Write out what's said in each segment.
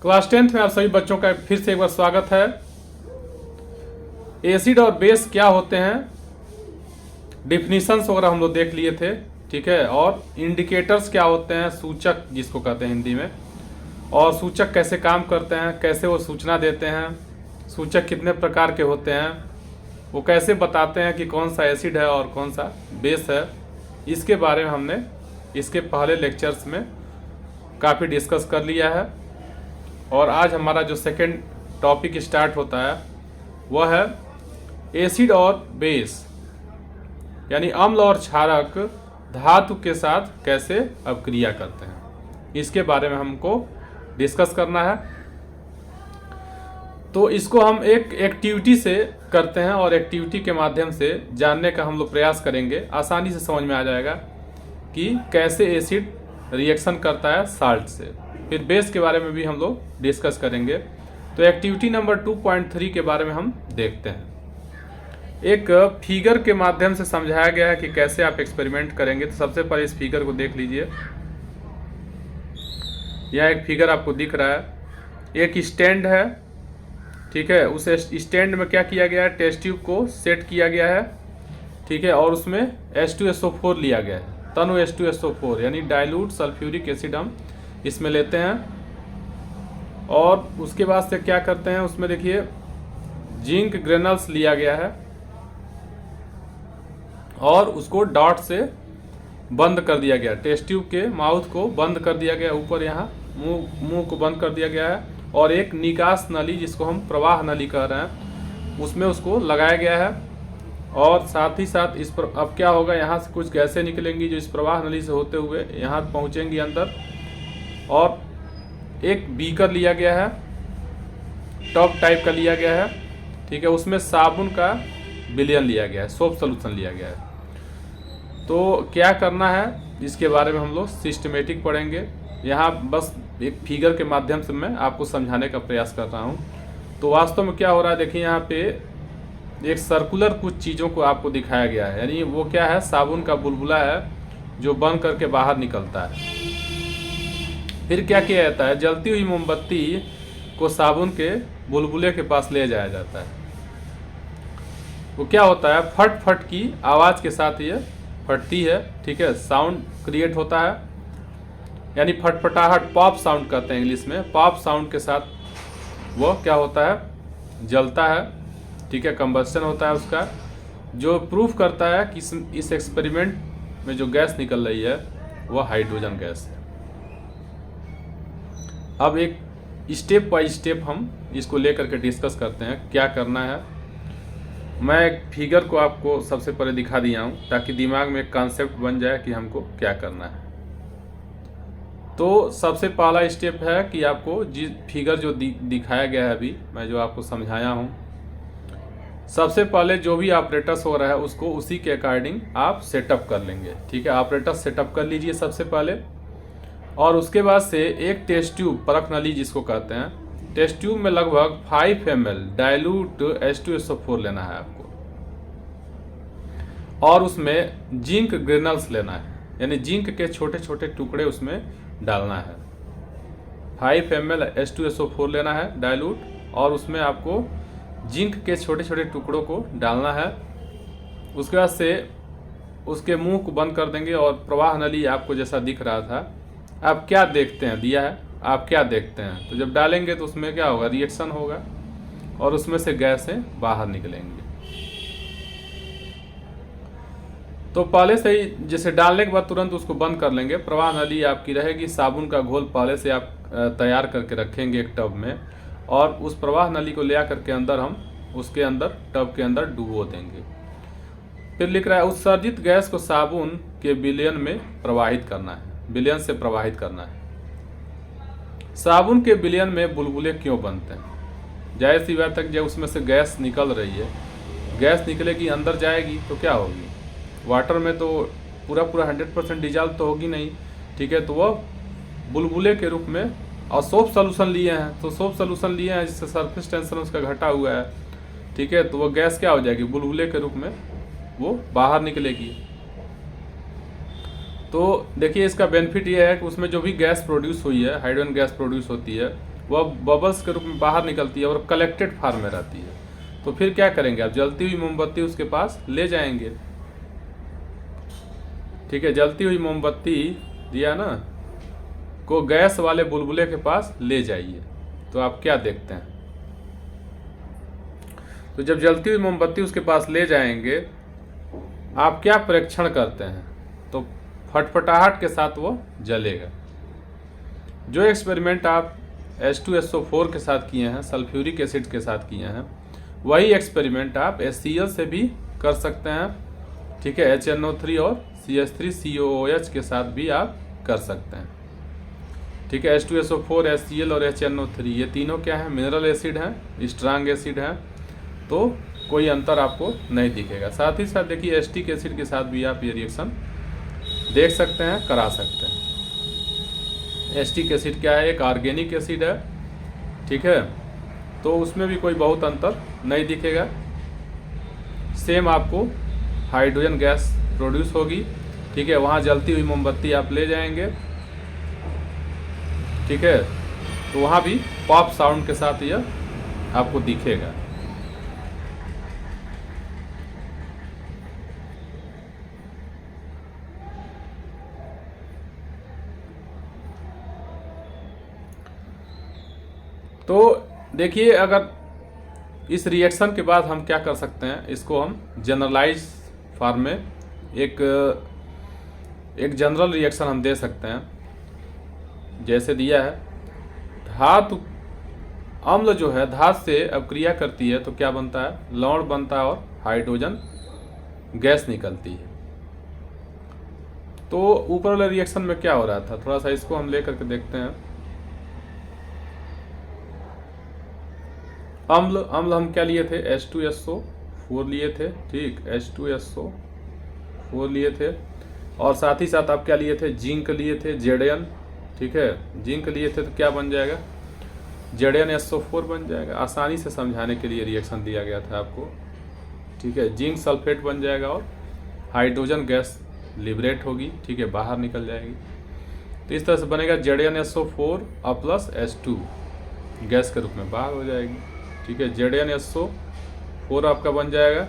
Class 10th में आप सभी बच्चों का फिर से एक बार स्वागत है। एसिड और बेस क्या होते हैं, डिफिनीशंस वगैरह हम लोग देख लिए थे, ठीक है। और इंडिकेटर्स क्या होते हैं, सूचक जिसको कहते हैं हिंदी में, और सूचक कैसे काम करते हैं, कैसे वो सूचना देते हैं, सूचक कितने प्रकार के होते हैं, वो कैसे बताते हैं कि कौन सा एसिड है और कौन सा बेस है, इसके बारे में हमने इसके पहले लेक्चर्स में काफ़ी डिस्कस कर लिया है। और आज हमारा जो सेकेंड टॉपिक स्टार्ट होता है वह है एसिड और बेस, यानी अम्ल और क्षारक धातु के साथ कैसे अपक्रिया करते हैं, इसके बारे में हमको डिस्कस करना है। तो इसको हम एक एक्टिविटी से करते हैं और एक्टिविटी के माध्यम से जानने का हम लोग प्रयास करेंगे। आसानी से समझ में आ जाएगा कि कैसे एसिड रिएक्शन करता है साल्ट से। फिर बेस के बारे में भी हम लोग डिस्कस करेंगे। तो एक्टिविटी नंबर 2.3 के बारे में हम देखते हैं। एक फिगर के माध्यम से समझाया गया है कि कैसे आप एक्सपेरिमेंट करेंगे। तो सबसे पहले इस फिगर को देख लीजिए। यह एक फिगर आपको दिख रहा है, एक स्टैंड है, ठीक है। उस स्टैंड में क्या किया गया है, टेस्ट ट्यूब को सेट किया गया है, ठीक है। और उसमें H2SO4 लिया गया है, तनु H2SO4 यानी डाइल्यूट सल्फ्यूरिक एसिड हम इसमें लेते हैं। और उसके बाद से क्या करते हैं, उसमें देखिए जिंक ग्रेनल्स लिया गया है और उसको डॉट से बंद कर दिया गया। टेस्ट ट्यूब के माउथ को बंद कर दिया गया, ऊपर यहाँ मुंह को बंद कर दिया गया है। और एक निकास नली जिसको हम प्रवाह नली कह रहे हैं उसमें उसको लगाया गया है। और साथ ही साथ इस पर अब क्या होगा, यहाँ से कुछ गैसें निकलेंगी जो इस प्रवाह नली से होते हुए यहाँ पहुँचेंगी अंदर। और एक बीकर लिया गया है, टॉप टाइप का लिया गया है, ठीक है। उसमें साबुन का विलयन लिया गया है, सोप सोल्यूशन लिया गया है। तो क्या करना है इसके बारे में हम लोग सिस्टमेटिक पढ़ेंगे। यहाँ बस एक फिगर के माध्यम से मैं आपको समझाने का प्रयास कर रहा हूँ। तो वास्तव में क्या हो रहा है, देखिए यहाँ पे एक सर्कुलर कुछ चीज़ों को आपको दिखाया गया है, यानी वो क्या है, साबुन का बुलबुला है जो बंद करके बाहर निकलता है। फिर क्या किया जाता है, जलती हुई मोमबत्ती को साबुन के बुलबुले के पास ले जाया जाता है। वो क्या होता है, फट फट की आवाज़ के साथ ये फटती है, ठीक है। साउंड क्रिएट होता है, यानी फटफटाहट, पॉप साउंड कहते हैं इंग्लिश में। पॉप साउंड के साथ वो क्या होता है, जलता है, ठीक है। कंबस्शन होता है उसका, जो प्रूफ करता है कि इस एक्सपेरिमेंट में जो गैस निकल रही है वह हाइड्रोजन गैस है। अब एक स्टेप बाय स्टेप हम इसको लेकर के डिस्कस करते हैं क्या करना है। मैं एक फिगर को आपको सबसे पहले दिखा दिया हूँ ताकि दिमाग में एक कॉन्सेप्ट बन जाए कि हमको क्या करना है। तो सबसे पहला स्टेप है कि आपको जिस फिगर जो दिखाया गया है अभी मैं जो आपको समझाया हूँ, सबसे पहले जो भी ऑपरेटर्स हो रहा है उसको उसी के अकॉर्डिंग आप सेटअप कर लेंगे, ठीक है। ऑपरेटर्स सेटअप कर लीजिए सबसे पहले। और उसके बाद से एक टेस्ट ट्यूब, परख नली जिसको कहते हैं, टेस्ट ट्यूब में लगभग 5 ml डाइल्यूट H2SO4 लेना है आपको। और उसमें जिंक ग्रेनल्स लेना है, यानी जिंक के छोटे छोटे टुकड़े उसमें डालना है। 5 ml H2SO4 लेना है डाइल्यूट, और उसमें आपको जिंक के छोटे छोटे टुकड़ों को डालना है। उसके बाद से उसके मुंह को बंद कर देंगे और प्रवाह नली आपको जैसा दिख रहा था, आप क्या देखते हैं, दिया है, आप क्या देखते हैं। तो जब डालेंगे तो उसमें क्या होगा, रिएक्शन होगा और उसमें से गैसें बाहर निकलेंगी। तो पहले से ही जैसे डालने के बाद तुरंत उसको बंद कर लेंगे। प्रवाह नली आपकी रहेगी, साबुन का घोल पहले से आप तैयार करके रखेंगे एक टब में, और उस प्रवाह नली को ले आकर के अंदर हम उसके अंदर टब के अंदर डुबो देंगे। फिर लिख रहा है उत्सर्जित गैस को साबुन के विलयन में प्रवाहित करना है, विलयन से प्रवाहित करना है। साबुन के विलयन में बुलबुले क्यों बनते हैं, जाहिर सी बात तक जब उसमें से गैस निकल रही है, गैस निकलेगी अंदर जाएगी तो क्या होगी, वाटर में तो पूरा 100% डिजॉल्व तो होगी नहीं, ठीक है। तो वह बुलबुले के रूप में, और सोप सोल्यूशन लिए हैं, तो सोप सोल्यूशन लिए हैं जिससे सरफेस टेंशन उसका घटा हुआ है, ठीक है। तो वह गैस क्या हो जाएगी, बुलबुले के रूप में वो बाहर निकलेगी। तो देखिए इसका बेनिफिट ये है कि उसमें जो भी गैस प्रोड्यूस हुई है, हाइड्रोजन गैस प्रोड्यूस होती है, वह बबल्स के रूप में बाहर निकलती है और कलेक्टेड फॉर्म में रहती है। तो फिर क्या करेंगे आप, जलती हुई मोमबत्ती उसके पास ले जाएंगे। ठीक है, जलती हुई मोमबत्ती दिया ना को गैस वाले बुलबुले के पास ले जाइए। तो आप क्या देखते हैं, तो जब जलती हुई मोमबत्ती उसके पास ले जाएंगे, आप क्या परीक्षण करते हैं, तो फटफटाहट के साथ वो जलेगा। जो एक्सपेरिमेंट आप H2SO4 के साथ किए हैं, सल्फ्यूरिक एसिड के साथ किए हैं, वही एक्सपेरिमेंट आप HCl से भी कर सकते हैं। ठीक है, HNO3 और CH3COOH के साथ भी आप कर सकते हैं। ठीक है, H2SO4, HCl और HNO3 ये तीनों क्या है, मिनरल एसिड हैं, स्ट्रांग एसिड हैं, तो कोई अंतर आपको नहीं दिखेगा। साथ ही साथ देखिए एसिटिक एसिड के साथ भी आप ये रिएक्शन देख सकते हैं, करा सकते हैं। एसिटिक एसिड क्या है, एक ऑर्गेनिक एसिड है। ठीक है, तो उसमें भी कोई बहुत अंतर नहीं दिखेगा। सेम आपको हाइड्रोजन गैस प्रोड्यूस होगी। ठीक है, वहाँ जलती हुई मोमबत्ती आप ले जाएंगे। ठीक है, तो वहाँ भी पॉप साउंड के साथ यह आपको दिखेगा। तो देखिए, अगर इस रिएक्शन के बाद हम क्या कर सकते हैं, इसको हम जनरलाइज फॉर्म में एक जनरल रिएक्शन हम दे सकते हैं। जैसे दिया है, धातु अम्ल जो है धातु से अब क्रिया करती है तो क्या बनता है, लवण बनता है और हाइड्रोजन गैस निकलती है। तो ऊपर वाले रिएक्शन में क्या हो रहा था, थोड़ा सा इसको हम लेकर के देखते हैं। अम्ल हम क्या लिए थे, H2SO4 लिए थे। ठीक, H2SO4 लिए थे, और साथ ही साथ आप क्या लिए थे, जिंक लिए थे, Zn। ठीक है, जिंक लिए थे तो क्या बन जाएगा, ZnSO4 बन जाएगा। आसानी से समझाने के लिए रिएक्शन दिया गया था आपको। ठीक है, जिंक सल्फेट बन जाएगा और हाइड्रोजन गैस लिबरेट होगी। ठीक है, बाहर निकल जाएगी। तो इस तरह से बनेगा ZnSO4 प्लस H2 गैस के रूप में बाहर हो जाएगी। ठीक है, ZnSO4 आपका बन जाएगा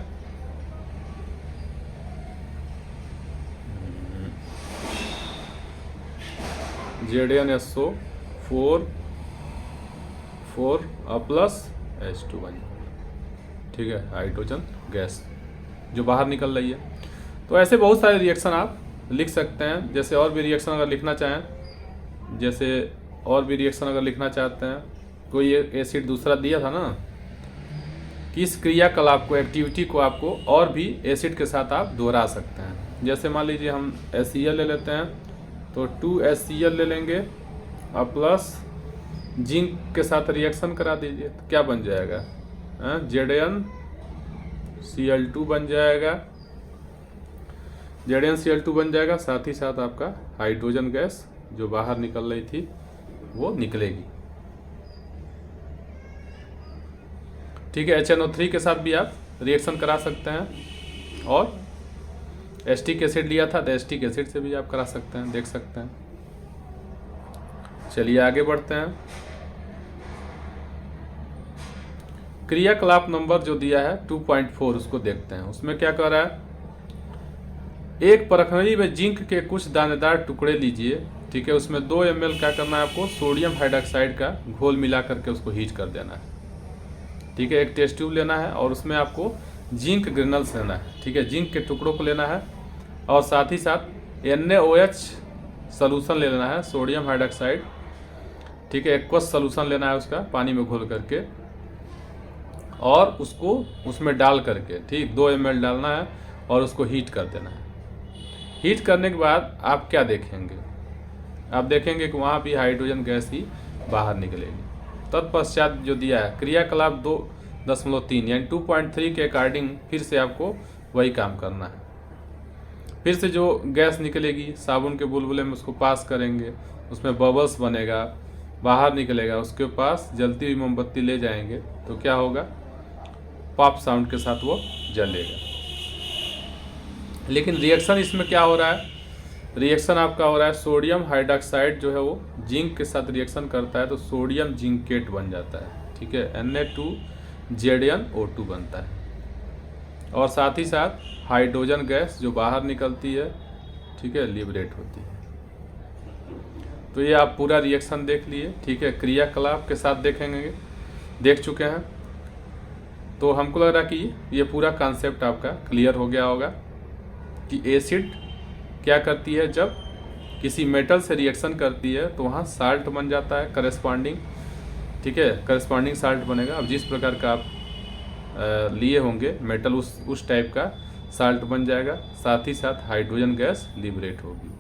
ZnSO4 प्लस H2 बन जाएगा। ठीक है, हाइड्रोजन गैस जो बाहर निकल रही है। तो ऐसे बहुत सारे रिएक्शन आप लिख सकते हैं। जैसे और भी रिएक्शन अगर लिखना चाहें, चाहते हैं, कोई एसिड दूसरा दिया था ना, किस क्रियाकलाप को, एक्टिविटी को आपको और भी एसिड के साथ आप दोहरा सकते हैं। जैसे मान लीजिए हम HCl ले लेते हैं, तो 2HCl ले लेंगे और प्लस जिंक के साथ रिएक्शन करा दीजिए, तो क्या बन जाएगा, ZnCl2 बन जाएगा। ZnCl2 बन जाएगा। साथ ही साथ आपका हाइड्रोजन गैस जो बाहर निकल रही थी वो निकलेगी। ठीक है, HNO3 के साथ भी आप रिएक्शन करा सकते हैं, और एसिटिक एसिड लिया था तो एसिटिक एसिड से भी आप करा सकते हैं, देख सकते हैं। चलिए आगे बढ़ते हैं। क्रियाकलाप नंबर जो दिया है 2.4 उसको देखते हैं। उसमें क्या कह रहा है, एक परखड़ी में जिंक के कुछ दानेदार टुकड़े लीजिए। ठीक है, उसमें 2 ml क्या करना है आपको, सोडियम हाइड्रोक्साइड का घोल मिला करके उसको हीट कर देना है। ठीक है, एक टेस्ट ट्यूब लेना है और उसमें आपको जिंक ग्रेनल्स लेना है। ठीक है, जिंक के टुकड़ों को लेना है, और साथ ही साथ NaOH सॉल्यूशन ले लेना है, सोडियम हाइड्रोक्साइड। ठीक है, एक्वस सॉल्यूशन लेना है उसका, पानी में घोल करके, और उसको उसमें डाल करके, ठीक 2 ml डालना है और उसको हीट कर देना है। हीट करने के बाद आप क्या देखेंगे, आप देखेंगे कि वहाँ भी हाइड्रोजन गैस ही बाहर निकलेगी। तत्पश्चात जो दिया है क्रियाकलाप 2.3 यानी 2.3 के अकॉर्डिंग फिर से आपको वही काम करना है। फिर से जो गैस निकलेगी साबुन के बुलबुले में उसको पास करेंगे, उसमें बबल्स बनेगा, बाहर निकलेगा, उसके पास जलती हुई मोमबत्ती ले जाएंगे तो क्या होगा, पॉप साउंड के साथ वो जलेगा। लेकिन रिएक्शन इसमें क्या हो रहा है, रिएक्शन आपका हो रहा है, सोडियम हाइड्रॉक्साइड जो है वो जिंक के साथ रिएक्शन करता है तो सोडियम जिंकेट बन जाता है, ठीक है, Na2ZnO2 बनता है। और साथ ही साथ हाइड्रोजन गैस जो बाहर निकलती है, ठीक है, लिबरेट होती है। तो ये आप पूरा रिएक्शन देख लिए, ठीक है, क्रियाकलाप के साथ देख चुके हैं। तो हमको लग रहा है कि ये पूरा कॉन्सेप्ट आपका क्लियर हो गया होगा कि एसिड क्या करती है, जब किसी मेटल से रिएक्शन करती है तो वहाँ साल्ट बन जाता है करेस्पॉन्डिंग, ठीक है, करेस्पॉन्डिंग साल्ट बनेगा। अब जिस प्रकार का आप लिए होंगे मेटल उस टाइप का साल्ट बन जाएगा, साथ ही साथ हाइड्रोजन गैस लिबरेट होगी,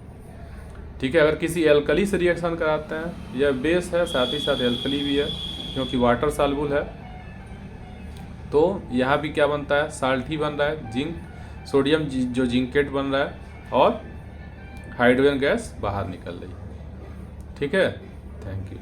ठीक है। अगर किसी एल्कली से रिएक्शन कराते हैं, यह बेस है साथ ही साथ एल्कली भी है क्योंकि वाटर सॉल्युबल है, तो यहाँ भी क्या बनता है, साल्ट ही बन रहा है, जिंक सोडियम जो जिंकेट बन रहा है और हाइड्रोजन गैस बाहर निकल रही है, ठीक है। Thank you.